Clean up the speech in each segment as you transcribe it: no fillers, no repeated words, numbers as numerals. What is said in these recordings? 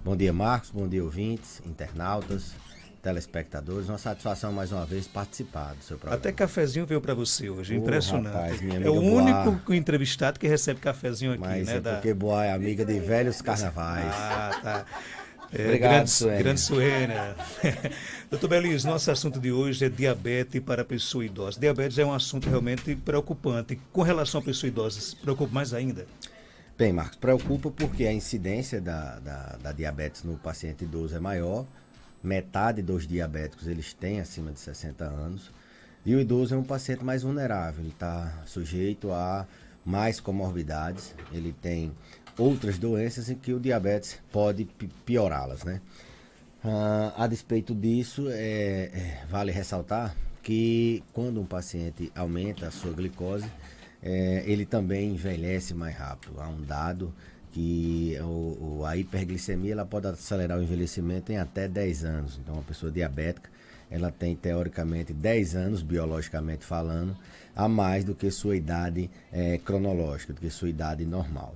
Bom dia, Marcos. Bom dia, ouvintes, internautas, telespectadores. Uma satisfação mais uma vez participar do seu Até programa. cafezinho veio para você hoje, Ô, impressionante. rapaz, minha É o amiga único Boá, entrevistado que recebe cafezinho aqui, mas né? é porque Boá é amiga de velhos carnavais. Tá. É, Obrigado, grande Suênia. Suênia. Doutor Belis, nosso assunto de hoje é diabetes para a pessoa idosa. Diabetes é um assunto realmente preocupante. Com relação à pessoa idosa, se preocupa mais ainda? Bem, Marcos, preocupa porque a incidência da diabetes no paciente idoso é maior. Metade dos diabéticos eles têm acima de 60 anos. E o idoso é um paciente mais vulnerável, ele está sujeito a mais comorbidades, ele tem outras doenças em que o diabetes pode piorá-las, né? A despeito disso, vale ressaltar que quando um paciente aumenta a sua glicose, ele também envelhece mais rápido. Há um dado que a hiperglicemia ela pode acelerar o envelhecimento em até 10 anos. Então, uma pessoa diabética ela tem teoricamente 10 anos, biologicamente falando, a mais do que sua idade cronológica, do que sua idade normal.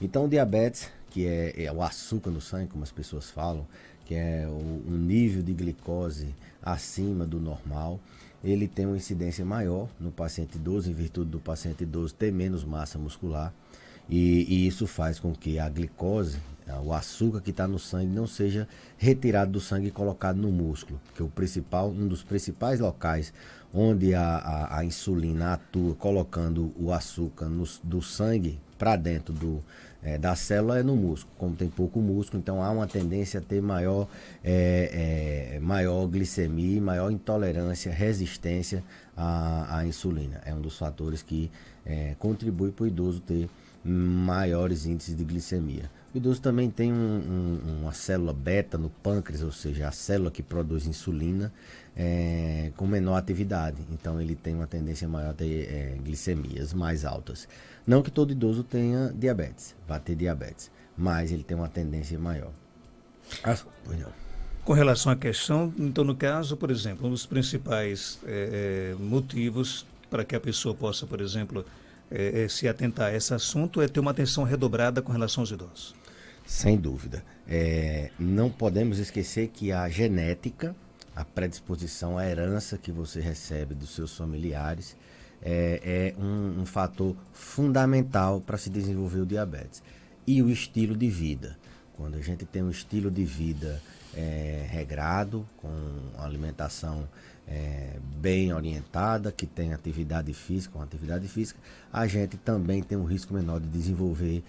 Então, o diabetes, que é o açúcar no sangue, como as pessoas falam, que é um nível de glicose acima do normal, ele tem uma incidência maior no paciente idoso, em virtude do paciente idoso ter menos massa muscular, e isso faz com que a glicose, o açúcar que está no sangue, não seja retirado do sangue e colocado no músculo, porque um dos principais locais onde a insulina atua colocando o açúcar do sangue para dentro da célula é no músculo. Como tem pouco músculo, então há uma tendência a ter maior glicemia, maior intolerância, resistência à insulina. É um dos fatores que contribui para o idoso ter maiores índices de glicemia. O idoso também tem uma célula beta no pâncreas, ou seja, a célula que produz insulina, com menor atividade. Então ele tem uma tendência maior a ter glicemias mais altas. Não que todo idoso tenha diabetes, vai ter diabetes, mas ele tem uma tendência maior. Pois não. Com relação à questão, então, no caso, por exemplo, um dos principais motivos para que a pessoa possa, por exemplo, se atentar a esse assunto é ter uma atenção redobrada com relação aos idosos. Sem dúvida. Não podemos esquecer que a genética, a predisposição, a herança que você recebe dos seus familiares é um fator fundamental para se desenvolver o diabetes. E o estilo de vida. Quando a gente tem um estilo de vida regrado, com alimentação bem orientada, que tem atividade física, a gente também tem um risco menor de desenvolver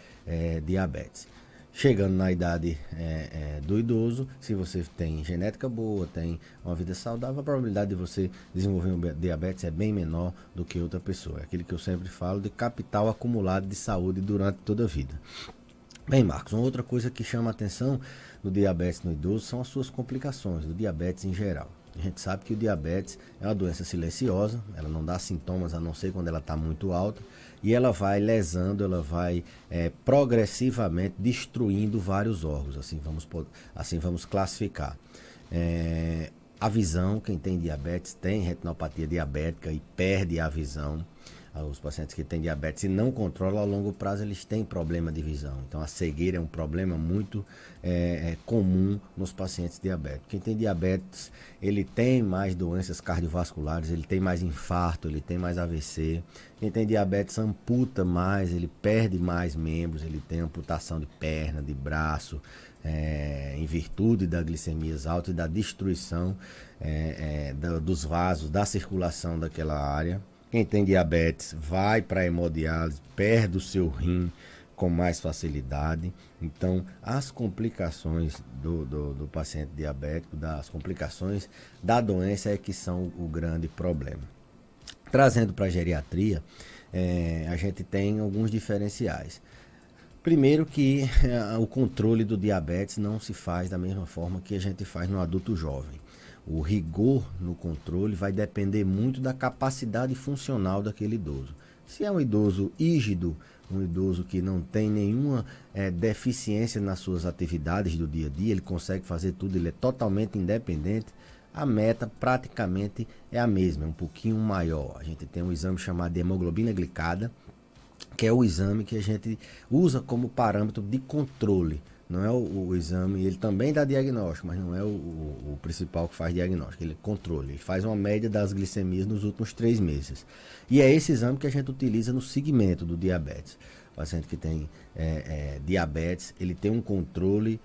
diabetes. Chegando na idade do idoso, se você tem genética boa, tem uma vida saudável, a probabilidade de você desenvolver um diabetes é bem menor do que outra pessoa. É aquilo que eu sempre falo de capital acumulado de saúde durante toda a vida. Bem, Marcos, uma outra coisa que chama a atenção do diabetes no idoso são as suas complicações, do diabetes em geral. A gente sabe que o diabetes é uma doença silenciosa, ela não dá sintomas a não ser quando ela está muito alta, e ela vai lesando, ela vai progressivamente destruindo vários órgãos, assim vamos classificar. A visão, quem tem diabetes tem retinopatia diabética e perde a visão. Os pacientes que têm diabetes e não controlam, a longo prazo eles têm problema de visão. Então a cegueira é um problema muito comum nos pacientes diabéticos. Quem tem diabetes, ele tem mais doenças cardiovasculares, ele tem mais infarto, ele tem mais AVC. Quem tem diabetes amputa mais, ele perde mais membros, ele tem amputação de perna, de braço, em virtude da glicemias altas e da destruição dos vasos, da circulação daquela área. Quem tem diabetes vai para a hemodiálise, perde o seu rim com mais facilidade. Então, as complicações do paciente diabético, as complicações da doença é que são o grande problema. Trazendo para a geriatria, a gente tem alguns diferenciais. Primeiro que o controle do diabetes não se faz da mesma forma que a gente faz no adulto jovem. O rigor no controle vai depender muito da capacidade funcional daquele idoso. Se é um idoso rígido, um idoso que não tem nenhuma deficiência nas suas atividades do dia a dia, ele consegue fazer tudo, ele é totalmente independente, a meta praticamente é a mesma, é um pouquinho maior. A gente tem um exame chamado de hemoglobina glicada, que é o exame que a gente usa como parâmetro de controle não é o exame, ele também dá diagnóstico, mas não é o principal que faz diagnóstico, ele controle, ele faz uma média das glicemias nos últimos 3 meses. E é esse exame que a gente utiliza no segmento do diabetes. O paciente que tem diabetes, ele tem um controle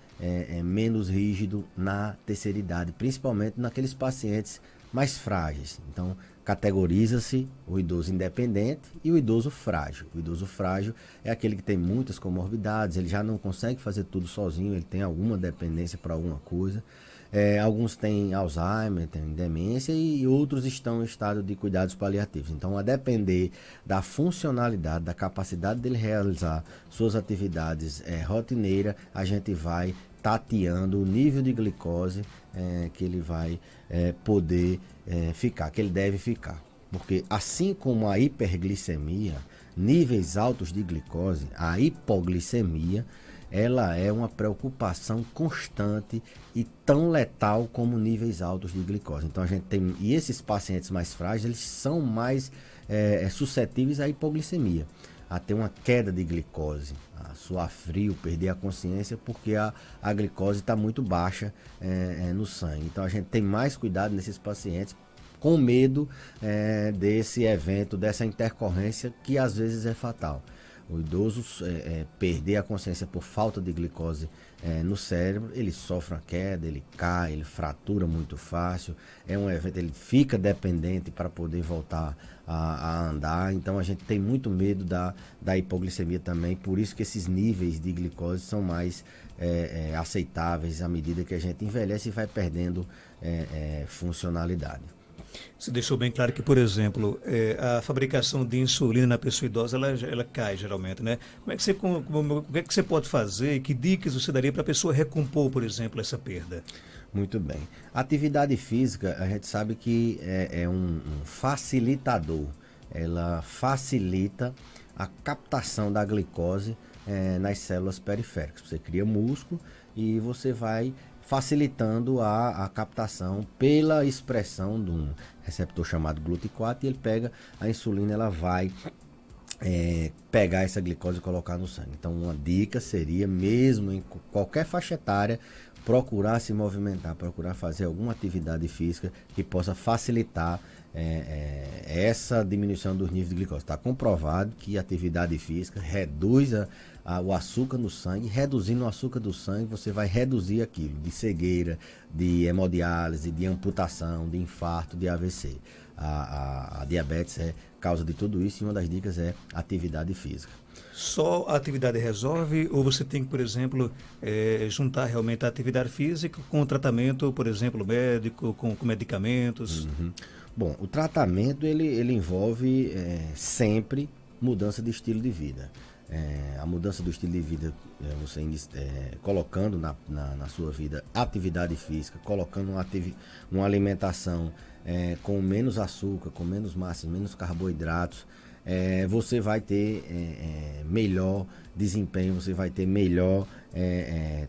menos rígido na terceira idade, principalmente naqueles pacientes mais frágeis. Então, categoriza-se o idoso independente e o idoso frágil. O idoso frágil é aquele que tem muitas comorbidades, ele já não consegue fazer tudo sozinho, ele tem alguma dependência para alguma coisa. Alguns têm Alzheimer, têm demência e outros estão em estado de cuidados paliativos. Então, a depender da funcionalidade, da capacidade dele realizar suas atividades rotineiras, a gente vai tateando o nível de glicose que ele vai poder ficar, que ele deve ficar. Porque assim como a hiperglicemia, níveis altos de glicose, a hipoglicemia, ela é uma preocupação constante e tão letal como níveis altos de glicose. Então a gente tem, e esses pacientes mais frágeis, eles são mais suscetíveis à hipoglicemia, a ter uma queda de glicose, a suar frio, perder a consciência, porque a glicose está muito baixa no sangue. Então a gente tem mais cuidado nesses pacientes, com medo desse evento, dessa intercorrência que às vezes é fatal. O idoso perder a consciência por falta de glicose no cérebro, ele sofre uma queda, ele cai, ele fratura muito fácil, é um evento, ele fica dependente para poder voltar a andar. Então a gente tem muito medo da hipoglicemia também, por isso que esses níveis de glicose são mais aceitáveis à medida que a gente envelhece e vai perdendo funcionalidade. Você deixou bem claro que, por exemplo, a fabricação de insulina na pessoa idosa, ela cai geralmente, né? O que é que você pode fazer? Que dicas você daria para a pessoa recompor, por exemplo, essa perda? Muito bem. Atividade física, a gente sabe que é um facilitador. Ela facilita a captação da glicose nas células periféricas. Você cria músculo e você vai facilitando a captação pela expressão de um receptor chamado GLUT4, e ele pega a insulina, ela vai pegar essa glicose e colocar no sangue. Então uma dica seria, mesmo em qualquer faixa etária, procurar se movimentar, procurar fazer alguma atividade física que possa facilitar essa diminuição dos níveis de glicose. Está comprovado que a atividade física reduz o açúcar no sangue. Reduzindo o açúcar do sangue, você vai reduzir aquilo de cegueira, de hemodiálise, de amputação, de infarto, de AVC. A diabetes é causa de tudo isso, e uma das dicas é atividade física. Só a atividade resolve, ou você tem que, por exemplo, juntar realmente a atividade física com o tratamento, por exemplo, médico, com medicamentos? Uhum. Bom, o tratamento ele envolve sempre mudança de estilo de vida. A mudança do estilo de vida, você colocando na sua vida atividade física, colocando uma alimentação com menos açúcar, com menos massa, menos carboidratos, você vai ter melhor desempenho, você vai ter melhor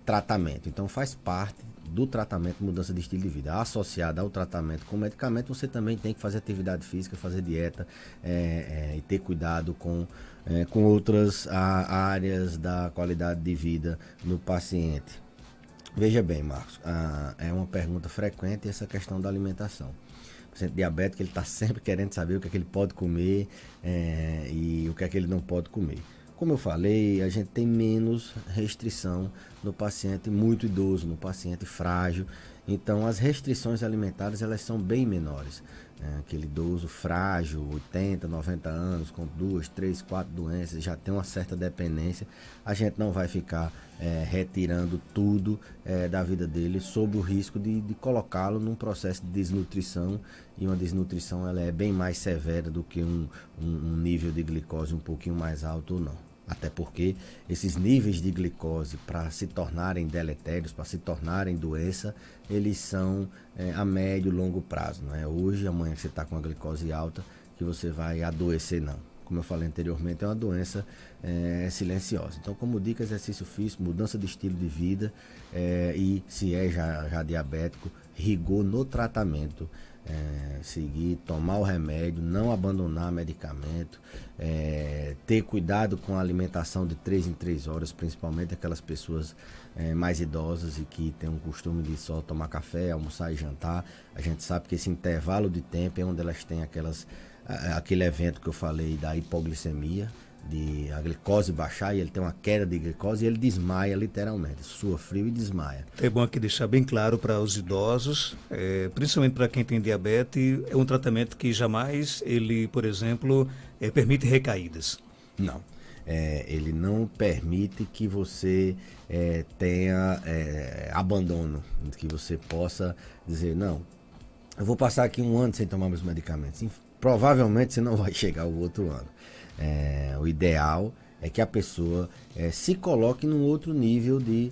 tratamento. Então faz parte do tratamento mudança de estilo de vida. Associada ao tratamento com medicamento, você também tem que fazer atividade física, fazer dieta e ter cuidado com outras áreas da qualidade de vida no paciente. Veja bem, Marcos, é uma pergunta frequente essa questão da alimentação. O paciente diabético, ele está sempre querendo saber o que é que ele pode comer e o que é que ele não pode comer. Como eu falei, a gente tem menos restrição no paciente muito idoso, no paciente frágil. Então, as restrições alimentares, elas são bem menores. Aquele idoso frágil, 80, 90 anos, com 2, 3, 4 doenças, já tem uma certa dependência. A gente não vai ficar retirando tudo da vida dele, sob o risco de colocá-lo num processo de desnutrição. E uma desnutrição, ela é bem mais severa do que um nível de glicose um pouquinho mais alto ou não. Até porque esses níveis de glicose, para se tornarem deletérios, para se tornarem doença, eles são a médio e longo prazo. Não é hoje, amanhã que você está com a glicose alta, que você vai adoecer, não. Como eu falei anteriormente, é uma doença silenciosa. Então, como dica, exercício físico, mudança de estilo de vida e, se já diabético, rigor no tratamento seguir, tomar o remédio, não abandonar medicamento, ter cuidado com a alimentação de 3 em 3 horas, principalmente aquelas pessoas mais idosas e que têm um costume de só tomar café, almoçar e jantar. A gente sabe que esse intervalo de tempo é onde elas têm aquele evento que eu falei da hipoglicemia, de a glicose baixar, e ele tem uma queda de glicose e ele desmaia literalmente, sua frio e desmaia. É bom aqui deixar bem claro para os idosos, principalmente para quem tem diabetes, é um tratamento que jamais ele, por exemplo, permite recaídas. Não, ele não permite que você tenha abandono, que você possa dizer, não, eu vou passar aqui 1 ano sem tomar meus medicamentos. Provavelmente você não vai chegar o outro ano. O ideal é que a pessoa se coloque num outro nível de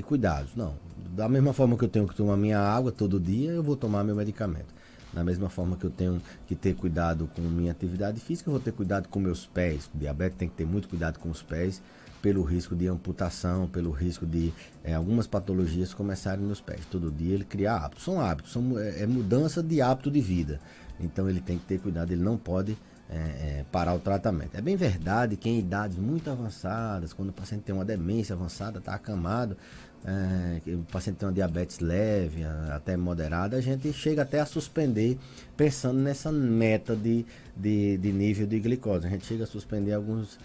cuidados. Não, da mesma forma que eu tenho que tomar minha água todo dia, eu vou tomar meu medicamento. Da mesma forma que eu tenho que ter cuidado com minha atividade física, eu vou ter cuidado com meus pés. O diabetes tem que ter muito cuidado com os pés, pelo risco de amputação, pelo risco de algumas patologias começarem nos pés. Todo dia ele cria hábitos. São hábitos, é mudança de hábito de vida. Então ele tem que ter cuidado, ele não pode parar o tratamento. É bem verdade que em idades muito avançadas, quando o paciente tem uma demência avançada, está acamado, o paciente tem uma diabetes leve, até moderada, a gente chega até a suspender, pensando nessa meta de nível de glicose. A gente chega a suspender alguns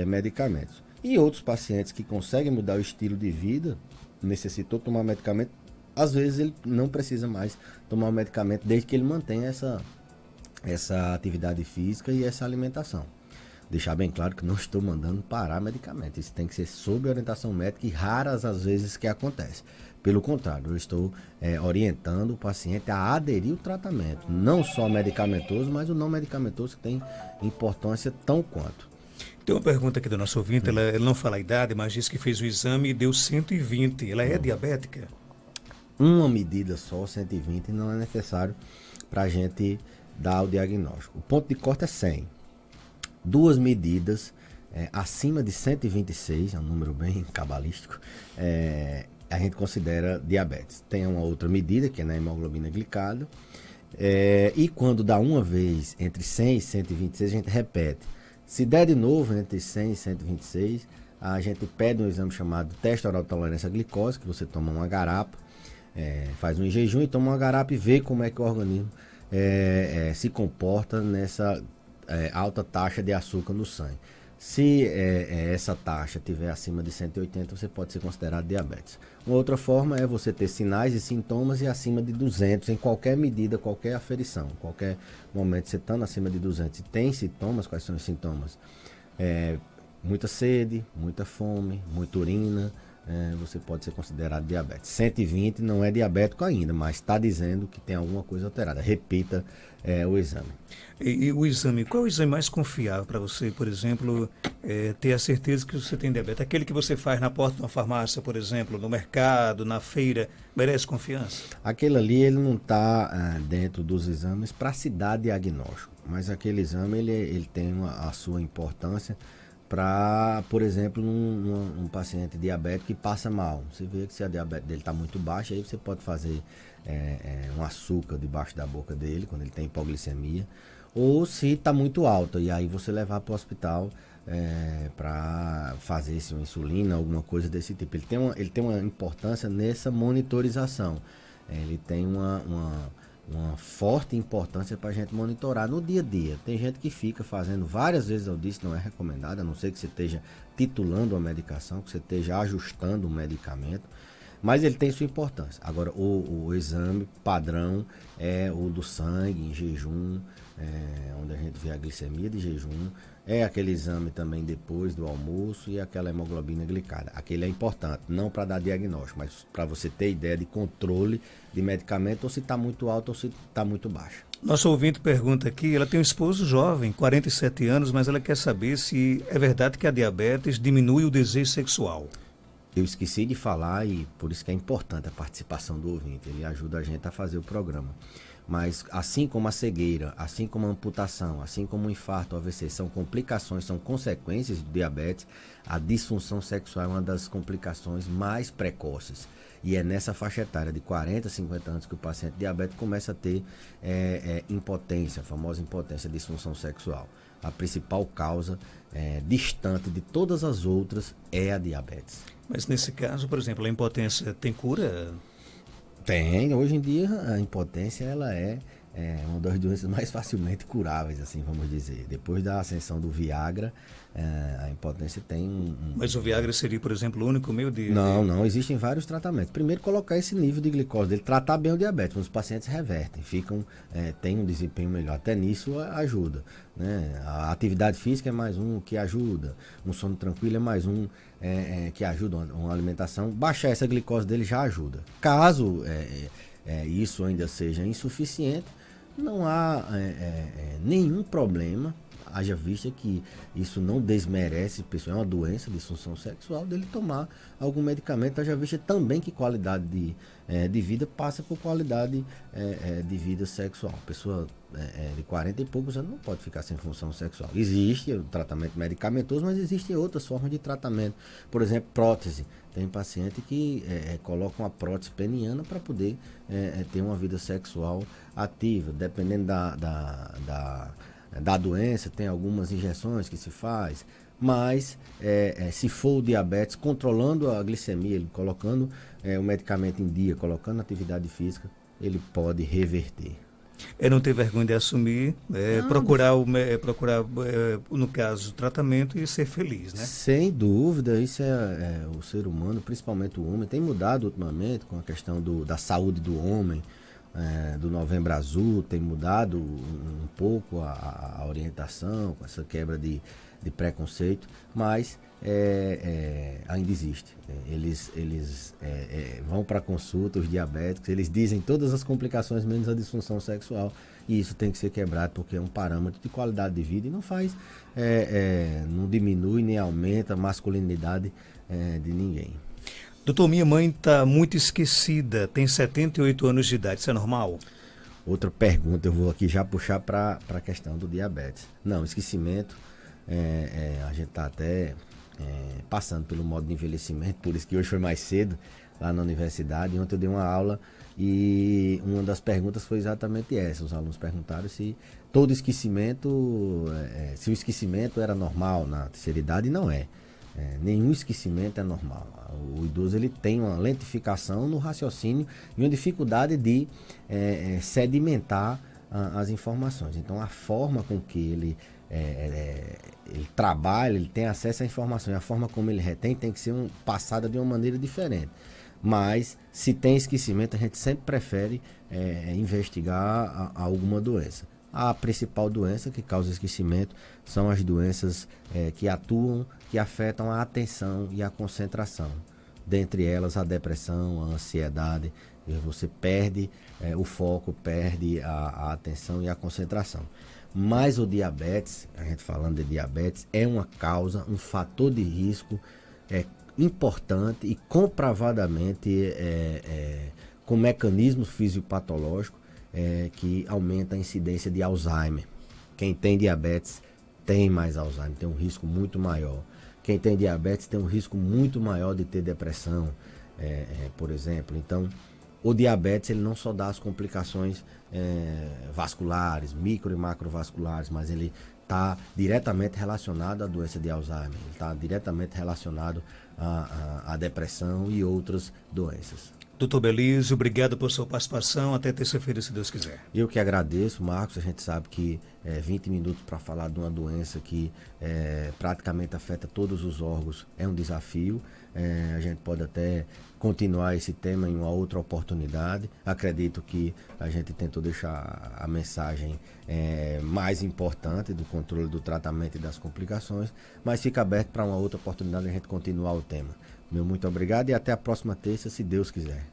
medicamentos. E outros pacientes que conseguem mudar o estilo de vida, necessitou tomar medicamento, às vezes ele não precisa mais tomar o medicamento, desde que ele mantenha essa atividade física e essa alimentação. Deixar bem claro que não estou mandando parar medicamento. Isso tem que ser sob orientação médica e raras as vezes que acontece. Pelo contrário, eu estou orientando o paciente a aderir ao tratamento. Não só medicamentoso, mas o não medicamentoso que tem importância tão quanto. Tem uma pergunta aqui do nosso ouvinte, ela não fala a idade, mas diz que fez o exame e deu 120. Ela é diabética? Uma medida só, 120, não é necessário para a gente dar o diagnóstico. O ponto de corte é 100. 2 medidas acima de 126, é um número bem cabalístico, a gente considera diabetes. Tem uma outra medida, que é na hemoglobina glicada, e quando dá uma vez entre 100 e 126, a gente repete. Se der de novo entre 100 e 126, a gente pede um exame chamado teste oral de tolerância à glicose, que você toma uma garapa, faz um jejum e toma uma garapa e vê como é que o organismo se comporta nessa alta taxa de açúcar no sangue. Se essa taxa estiver acima de 180, você pode ser considerado diabetes. Uma outra forma é você ter sinais e sintomas e acima de 200 em qualquer medida, qualquer aferição. Qualquer momento você estando acima de 200 e tem sintomas, quais são os sintomas? Muita sede, muita fome, muita urina, você pode ser considerado diabetes. 120 não é diabético ainda, mas está dizendo que tem alguma coisa alterada. Repita o exame. E o exame, qual é o exame mais confiável para você, por exemplo, ter a certeza que você tem diabetes? Aquele que você faz na porta de uma farmácia, por exemplo, no mercado, na feira, merece confiança? Aquele ali, ele não está dentro dos exames para se dar diagnóstico, mas aquele exame ele tem a sua importância para, por exemplo, um paciente diabético que passa mal. Você vê que se a diabetes dele está muito baixa, aí você pode fazer um açúcar debaixo da boca dele, quando ele tem hipoglicemia, ou se está muito alta, e aí você levar para o hospital para fazer uma insulina, alguma coisa desse tipo. Ele tem uma importância nessa monitorização. Ele tem uma forte importância para a gente monitorar no dia a dia. Tem gente que fica fazendo várias vezes ao dia, isso não é recomendado, a não ser que você esteja titulando a medicação, que você esteja ajustando o medicamento, mas ele tem sua importância. Agora, o exame padrão é o do sangue em jejum, onde a gente vê a glicemia de jejum, aquele exame também depois do almoço e aquela hemoglobina glicada. Aquele é importante, não para dar diagnóstico, mas para você ter ideia de controle de medicamento, ou se está muito alto ou se está muito baixo. Nosso ouvinte pergunta aqui, ela tem um esposo jovem, 47 anos, mas ela quer saber se é verdade que a diabetes diminui o desejo sexual. Eu esqueci de falar, e por isso que é importante a participação do ouvinte, ele ajuda a gente a fazer o programa. Mas assim como a cegueira, assim como a amputação, assim como o infarto, o AVC, são complicações, são consequências do diabetes, a disfunção sexual é uma das complicações mais precoces. E é nessa faixa etária de 40, 50 anos que o paciente diabético começa a ter impotência, a famosa impotência, disfunção sexual. A principal causa, distante de todas as outras, é a diabetes. Mas nesse caso, por exemplo, a impotência tem cura? Tem, hoje em dia a impotência ela é uma das doenças mais facilmente curáveis, assim vamos dizer. Depois da ascensão do Viagra, a impotência tem Mas o Viagra seria, por exemplo, o único meio de... Não, existem vários tratamentos. Primeiro, colocar esse nível de glicose dele, tratar bem o diabetes. Os pacientes revertem, têm um desempenho melhor. Até nisso ajuda, né? A atividade física é mais um que ajuda. Um sono tranquilo é mais um que ajuda. Uma alimentação, baixar essa glicose dele já ajuda. Caso isso ainda seja insuficiente, não há nenhum problema, haja vista que isso não desmerece, pessoal, é uma doença de disfunção sexual, dele tomar algum medicamento, haja vista também que qualidade de vida passa por qualidade de vida sexual. A pessoa de 40 e poucos anos não pode ficar sem função sexual. Existe o tratamento medicamentoso, mas existem outras formas de tratamento. Por exemplo, prótese. Tem paciente que coloca uma prótese peniana para poder ter uma vida sexual ativa. Dependendo da doença, tem algumas injeções que se faz. Mas se for o diabetes, controlando a glicemia, ele colocando o medicamento em dia, colocando atividade física, ele pode reverter. É não ter vergonha de assumir, procurar, no caso, o tratamento e ser feliz, né? Sem dúvida, isso o ser humano, principalmente o homem, tem mudado ultimamente com a questão da saúde do homem, do Novembro Azul, tem mudado um pouco a orientação, com essa quebra de preconceito, mas ainda existe. Eles vão para consulta, os diabéticos, eles dizem todas as complicações menos a disfunção sexual, e isso tem que ser quebrado porque é um parâmetro de qualidade de vida e não diminui nem aumenta a masculinidade de ninguém. Doutor, minha mãe está muito esquecida, tem 78 anos de idade, isso é normal? Outra pergunta, eu vou aqui já puxar para a questão do diabetes. Não, esquecimento, a gente está até passando pelo modo de envelhecimento, por isso que hoje foi mais cedo lá na universidade. Ontem eu dei uma aula e uma das perguntas foi exatamente essa. Os alunos perguntaram se todo esquecimento, se o esquecimento era normal na terceira idade, e não é. Nenhum esquecimento é normal. O idoso ele tem uma lentificação no raciocínio e uma dificuldade de sedimentar as informações. Então a forma com que ele trabalha, ele tem acesso à informação, e a forma como ele retém tem que ser passada de uma maneira diferente. Mas se tem esquecimento, a gente sempre prefere investigar alguma doença. A principal doença que causa esquecimento são as doenças que atuam, que afetam a atenção e a concentração. Dentre elas, a depressão, a ansiedade, você perde o foco, perde a atenção e a concentração. Mas o diabetes, a gente falando de diabetes, é uma causa, um fator de risco importante e comprovadamente com mecanismos fisiopatológicos que aumenta a incidência de Alzheimer. Quem tem diabetes tem mais Alzheimer, tem um risco muito maior. Quem tem diabetes tem um risco muito maior de ter depressão, por exemplo. Então, o diabetes ele não só dá as complicações vasculares, micro e macrovasculares, mas ele está diretamente relacionado à doença de Alzheimer, ele está diretamente relacionado à depressão e outras doenças. Doutor Belísio, obrigado por sua participação. Até terça-feira, se Deus quiser. Eu que agradeço, Marcos. A gente sabe que 20 minutos para falar de uma doença que praticamente afeta todos os órgãos é um desafio. A gente pode até continuar esse tema em uma outra oportunidade. Acredito que a gente tentou deixar a mensagem mais importante do controle do tratamento e das complicações, mas fica aberto para uma outra oportunidade a gente continuar o tema. Meu muito obrigado e até a próxima terça, se Deus quiser.